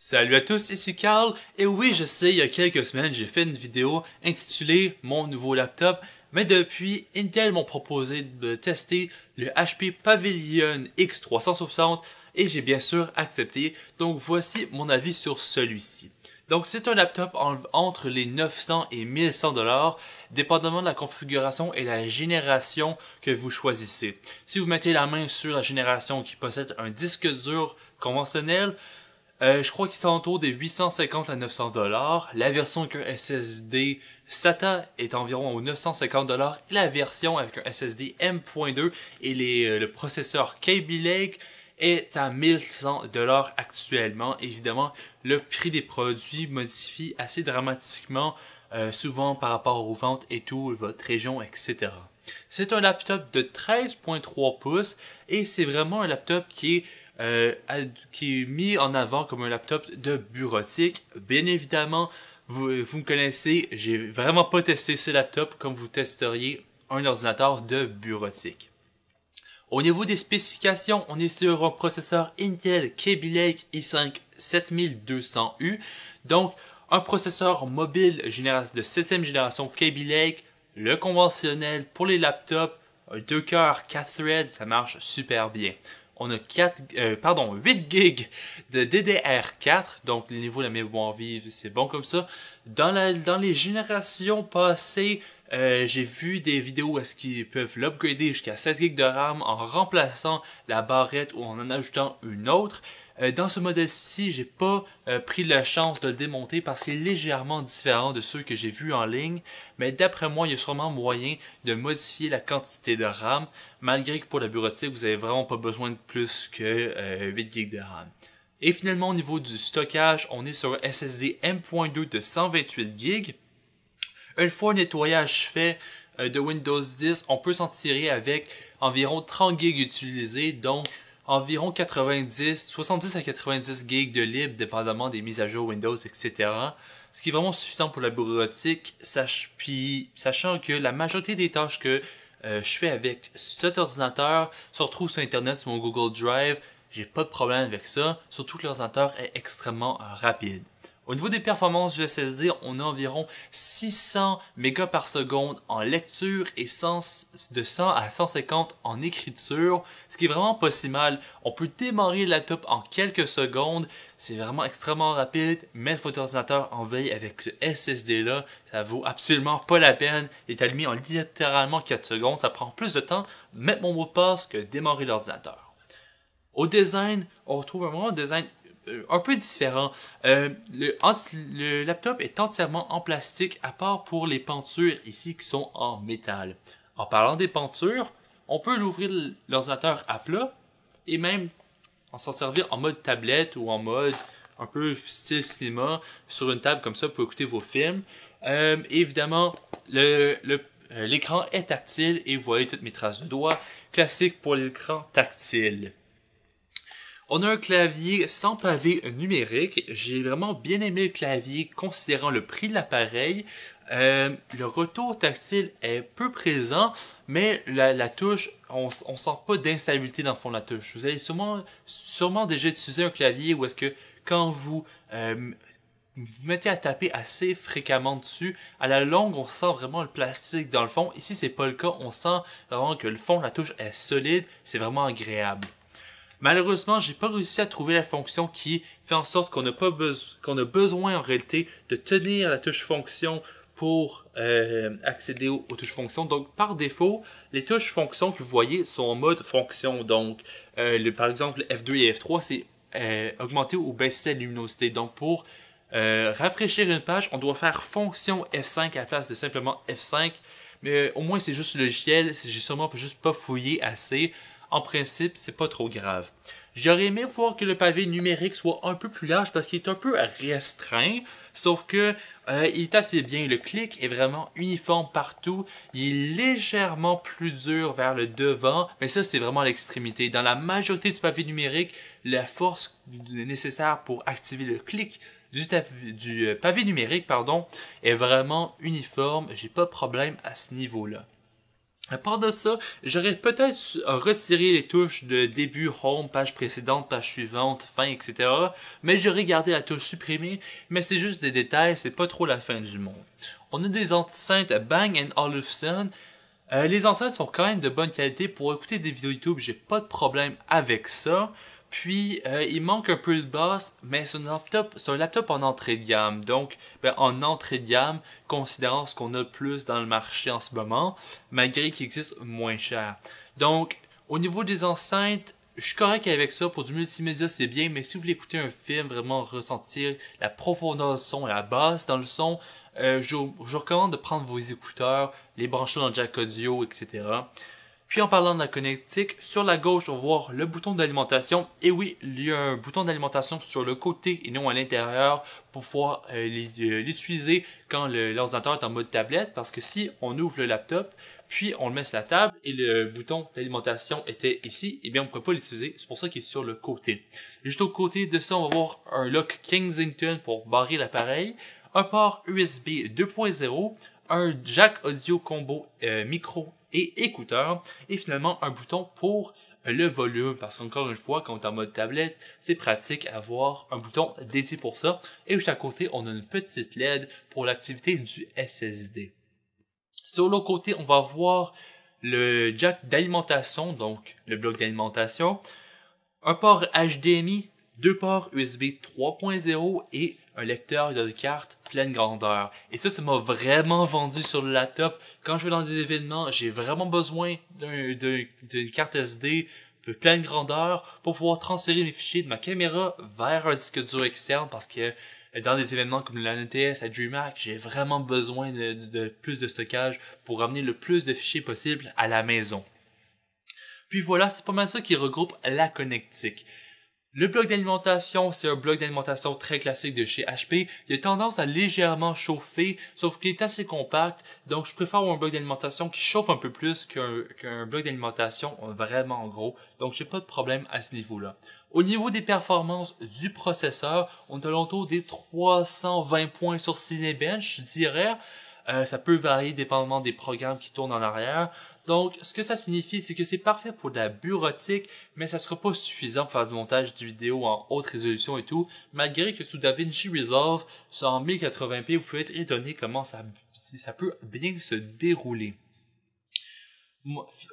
Salut à tous, ici Carl, et oui je sais, il y a quelques semaines j'ai fait une vidéo intitulée Mon nouveau laptop, mais depuis Intel m'ont proposé de tester le HP Pavilion X360 et j'ai bien sûr accepté, donc voici mon avis sur celui-ci. Donc c'est un laptop entre les 900 et 1100 dollars, dépendamment de la configuration et la génération que vous choisissez. Si vous mettez la main sur la génération qui possède un disque dur conventionnel, je crois qu'il s'entoure des 850 à 900 dollars. La version avec un SSD SATA est environ aux 950 dollars et la version avec un SSD M.2 et le processeur Kaby Lake est à 1100 dollars actuellement. Évidemment, le prix des produits modifie assez dramatiquement, souvent par rapport aux ventes et tout, votre région, etc. C'est un laptop de 13.3 pouces et c'est vraiment un laptop qui est mis en avant comme un laptop de bureautique. Bien évidemment, vous me connaissez, j'ai vraiment pas testé ce laptop comme vous testeriez un ordinateur de bureautique. Au niveau des spécifications, on est sur un processeur Intel Kaby Lake i5 7200U, donc un processeur mobile de 7e génération Kaby Lake, le conventionnel pour les laptops, 2 cœurs, 4 threads, ça marche super bien. On a 8 gigs de DDR4, donc le niveau de la mémoire vive, c'est bon comme ça. Dans les générations passées, j'ai vu des vidéos où est-ce qu'ils peuvent l'upgrader jusqu'à 16 gigs de RAM en remplaçant la barrette ou en ajoutant une autre. Dans ce modèle-ci, j'ai pas pris la chance de le démonter parce qu'il est légèrement différent de ceux que j'ai vus en ligne, mais d'après moi, il y a sûrement moyen de modifier la quantité de RAM, malgré que pour la bureautique, vous avez vraiment pas besoin de plus que 8 GB de RAM. Et finalement, au niveau du stockage, on est sur un SSD M.2 de 128 GB. Une fois le nettoyage fait de Windows 10, on peut s'en tirer avec environ 30 GB utilisés, donc environ 70 à 90 GB de libre, dépendamment des mises à jour Windows, etc. Ce qui est vraiment suffisant pour la bureautique, sachant que la majorité des tâches que je fais avec cet ordinateur se retrouvent sur Internet, sur mon Google Drive. J'ai pas de problème avec ça, surtout que l'ordinateur est extrêmement rapide. Au niveau des performances du SSD, on a environ 600 mégas par seconde en lecture et de 100 à 150 en écriture, ce qui est vraiment pas si mal. On peut démarrer le laptop en quelques secondes, c'est vraiment extrêmement rapide. Mettre votre ordinateur en veille avec ce SSD là, ça vaut absolument pas la peine. Il est allumé en littéralement 4 secondes, ça prend plus de temps de mettre mon mot de passe que de démarrer l'ordinateur. Au design, on retrouve vraiment un design un peu différent. Le laptop est entièrement en plastique à part pour les pentures ici qui sont en métal. En parlant des pentures, on peut l'ouvrir l'ordinateur à plat et même s'en servir en mode tablette ou en mode un peu style cinéma sur une table comme ça pour écouter vos films. Évidemment, l'écran est tactile et vous voyez toutes mes traces de doigts, classique pour l'écran tactile. On a un clavier sans pavé numérique. J'ai vraiment bien aimé le clavier considérant le prix de l'appareil. Le retour tactile est peu présent, mais la touche, on sent pas d'instabilité dans le fond de la touche. Vous avez sûrement déjà utilisé un clavier où est-ce que quand vous vous mettez à taper assez fréquemment dessus, à la longue, on sent vraiment le plastique dans le fond. Ici, c'est pas le cas. On sent vraiment que le fond de la touche est solide. C'est vraiment agréable. Malheureusement, j'ai pas réussi à trouver la fonction qui fait en sorte qu'on a besoin en réalité de tenir la touche fonction pour accéder aux touches fonction. Donc, par défaut, les touches fonction que vous voyez sont en mode fonction. Donc, par exemple, F2 et F3, c'est augmenter ou baisser la luminosité. Donc, pour rafraîchir une page, on doit faire fonction F5 à la place de simplement F5. Mais au moins, c'est juste le logiciel. J'ai sûrement juste pas fouillé assez. En principe, c'est pas trop grave. J'aurais aimé voir que le pavé numérique soit un peu plus large parce qu'il est un peu restreint, sauf que il est assez bien. Le clic est vraiment uniforme partout. Il est légèrement plus dur vers le devant, mais ça c'est vraiment l'extrémité. Dans la majorité du pavé numérique, la force nécessaire pour activer le clic du pavé numérique est vraiment uniforme. J'ai pas de problème à ce niveau-là. À part de ça, j'aurais peut-être retiré les touches de début, home, page précédente, page suivante, fin, etc. Mais j'aurais gardé la touche supprimée, mais c'est juste des détails, c'est pas trop la fin du monde. On a des enceintes Bang & Olufsen. Les enceintes sont quand même de bonne qualité. Pour écouter des vidéos YouTube, j'ai pas de problème avec ça. Puis, il manque un peu de basse, mais c'est un laptop en entrée de gamme. Donc, en entrée de gamme, considérant ce qu'on a le plus dans le marché en ce moment, malgré qu'il existe moins cher. Donc, au niveau des enceintes, je suis correct avec ça. Pour du multimédia, c'est bien, mais si vous voulez écouter un film, vraiment ressentir la profondeur du son et la basse dans le son, je recommande de prendre vos écouteurs, les brancher dans le jack audio, etc. Puis en parlant de la connectique, sur la gauche, on va voir le bouton d'alimentation. Et oui, il y a un bouton d'alimentation sur le côté et non à l'intérieur pour pouvoir l'utiliser quand l'ordinateur est en mode tablette. Parce que si on ouvre le laptop, puis on le met sur la table et le bouton d'alimentation était ici, eh bien on ne peut pas l'utiliser. C'est pour ça qu'il est sur le côté. Juste au côté de ça, on va voir un lock Kensington pour barrer l'appareil, un port USB 2.0, un jack audio combo micro et écouteurs, et finalement un bouton pour le volume, parce qu'encore une fois, quand on est en mode tablette, c'est pratique avoir un bouton dédié pour ça. Et juste à côté, on a une petite LED pour l'activité du SSD. Sur l'autre côté, on va voir le jack d'alimentation, donc le bloc d'alimentation, un port HDMI, deux ports USB 3.0 et un lecteur de carte pleine grandeur. Et ça m'a vraiment vendu sur le laptop. Quand je vais dans des événements, j'ai vraiment besoin d'une carte SD de pleine grandeur pour pouvoir transférer mes fichiers de ma caméra vers un disque dur externe parce que dans des événements comme la NTS à DreamHack, j'ai vraiment besoin de plus de stockage pour ramener le plus de fichiers possible à la maison. Puis voilà, c'est pas mal ça qui regroupe la connectique. Le bloc d'alimentation, c'est un bloc d'alimentation très classique de chez HP. Il a tendance à légèrement chauffer, sauf qu'il est assez compact. Donc, je préfère un bloc d'alimentation qui chauffe un peu plus qu'un bloc d'alimentation vraiment gros. Donc, j'ai pas de problème à ce niveau-là. Au niveau des performances du processeur, on est à l'entour des 320 points sur Cinebench, je dirais. Ça peut varier dépendamment des programmes qui tournent en arrière. Donc, ce que ça signifie, c'est que c'est parfait pour de la bureautique, mais ça sera pas suffisant pour faire du montage de vidéos en haute résolution et tout, malgré que sous DaVinci Resolve, en 1080p, vous pouvez être étonné comment ça peut bien se dérouler.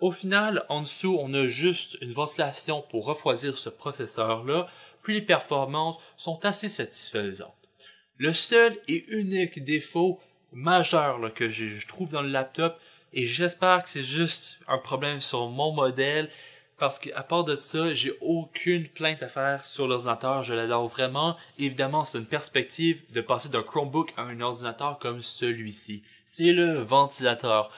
Au final, en dessous, on a juste une ventilation pour refroidir ce processeur-là, puis les performances sont assez satisfaisantes. Le seul et unique défaut majeur là, que je trouve dans le laptop, et j'espère que c'est juste un problème sur mon modèle, parce qu'à part de ça, j'ai aucune plainte à faire sur l'ordinateur, je l'adore vraiment. Évidemment, c'est une perspective de passer d'un Chromebook à un ordinateur comme celui-ci. C'est le ventilateur.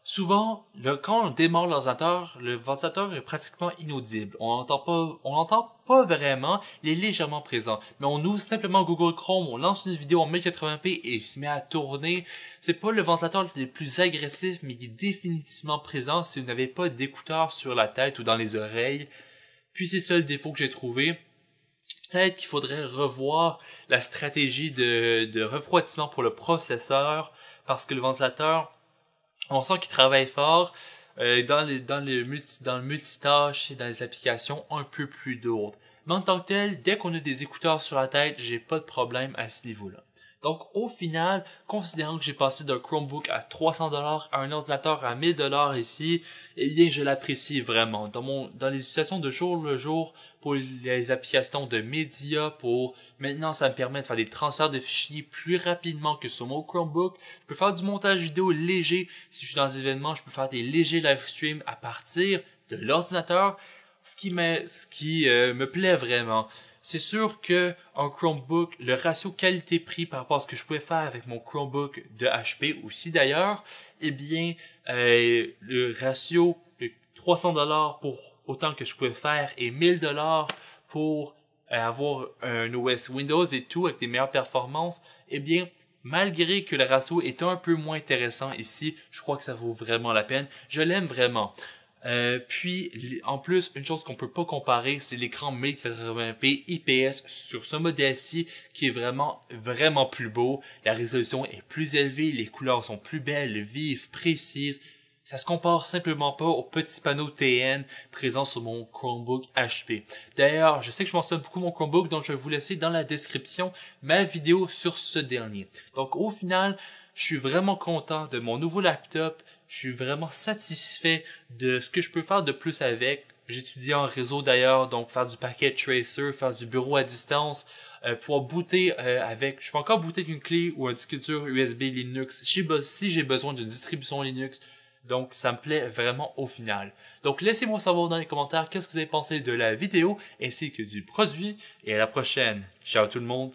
Souvent, quand on démarre l'ordinateur, le ventilateur est pratiquement inaudible. On l'entend pas vraiment, il est légèrement présent. Mais on ouvre simplement Google Chrome, on lance une vidéo en 1080p et il se met à tourner. C'est pas le ventilateur le plus agressif, mais il est définitivement présent si vous n'avez pas d'écouteurs sur la tête ou dans les oreilles. Puis c'est ça le défaut que j'ai trouvé. Peut-être qu'il faudrait revoir la stratégie de refroidissement pour le processeur, parce que le ventilateur, on sent qu'il travaille fort dans le multitâche et dans les applications un peu plus lourdes. Mais en tant que tel, dès qu'on a des écouteurs sur la tête, j'ai pas de problème à ce niveau-là. Donc au final, considérant que j'ai passé d'un Chromebook à 300$ à un ordinateur à 1000$ ici, eh bien je l'apprécie vraiment. Dans les situations de jour le jour, pour les applications de médias, maintenant ça me permet de faire des transferts de fichiers plus rapidement que sur mon Chromebook. Je peux faire du montage vidéo léger. Si je suis dans des événements, je peux faire des légers live streams à partir de l'ordinateur, ce qui me plaît vraiment. C'est sûr que un Chromebook, le ratio qualité-prix par rapport à ce que je pouvais faire avec mon Chromebook de HP aussi d'ailleurs, eh bien, le ratio de 300$ pour autant que je pouvais faire et 1000$ pour avoir un OS Windows et tout avec des meilleures performances, eh bien, malgré que le ratio est un peu moins intéressant ici, je crois que ça vaut vraiment la peine. Je l'aime vraiment. Puis, en plus, une chose qu'on peut pas comparer, c'est l'écran 1080p IPS sur ce modèle-ci qui est vraiment, vraiment plus beau. La résolution est plus élevée, les couleurs sont plus belles, vives, précises. ça se compare simplement pas au petit panneau TN présent sur mon Chromebook HP. D'ailleurs, je sais que je mentionne beaucoup mon Chromebook, donc je vais vous laisser dans la description ma vidéo sur ce dernier. Donc au final, je suis vraiment content de mon nouveau laptop, je suis vraiment satisfait de ce que je peux faire de plus avec. J'étudie en réseau d'ailleurs, donc faire du packet tracer, faire du bureau à distance, pouvoir booter avec, je peux encore booter avec une clé ou un disque dur USB Linux si j'ai besoin d'une distribution Linux. Donc ça me plaît vraiment au final. Donc laissez-moi savoir dans les commentaires qu'est-ce que vous avez pensé de la vidéo ainsi que du produit et à la prochaine. Ciao tout le monde.